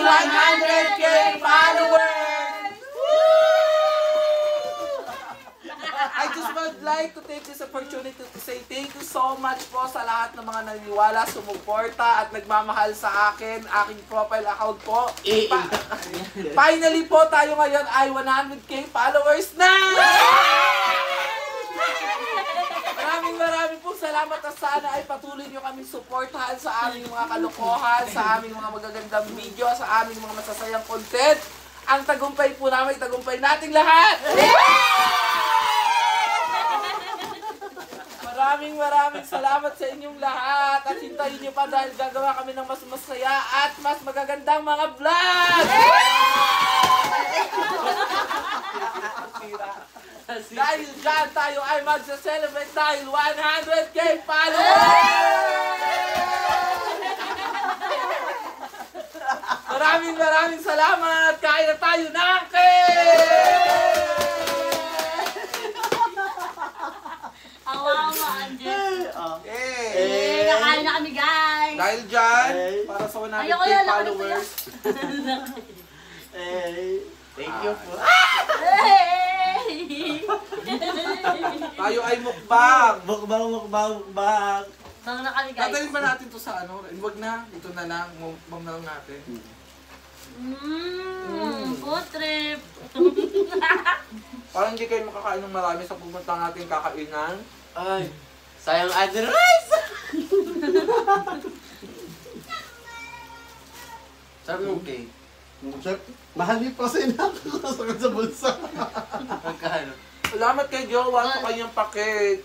100K followers! I just would like to take this opportunity to say thank you so much po sa lahat ng mga naniniwala, sumuporta at nagmamahal sa akin, aking profile account po. Finally po tayo ngayon ay 100K followers na! Maraming pong salamat at sana ay patuloy nyo kaming suportahan sa aming mga kalokohan, sa aming mga magagandang video, sa aming mga masasayang content. Ang tagumpay po namin, tagumpay nating lahat! Maraming salamat sa inyong lahat at hintayin nyo pa dahil gagawa kami ng mas masaya at mas magagandang mga vlog! Dahil dyan tayo ay magsa-celebrate dahil 100K followers! Maraming salamat! Kain na tayo ng cake! Nakain na kami, guys! Dahil dyan, para sa 100K followers. Thank you po. Tayo ay mukbang. Mukbang. Bang na kami, guys. Tatalin ba natin to sa ano? Huwag na. Ito na lang. Mukbang na lang natin. Food trip. Parang hindi kayo makakain ng marami sa pumunta ng ating kakainan. Ay, sayang other rice! Sabi mo, okay. Mahali pa kasi nakakasakit sa bulsa. Magkano? Salamat kay Jowa sa kanyang pakit.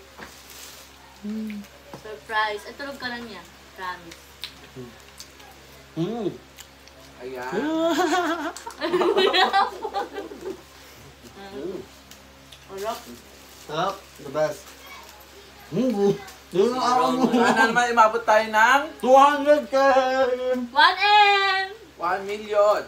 Surprise. Ay, tulog ka lang yan. Promise. Ayan. Ulok. Sarap, the best. Yun ang araw mo. Sana naman imabot tayo ng 200K! 1M! 1 million.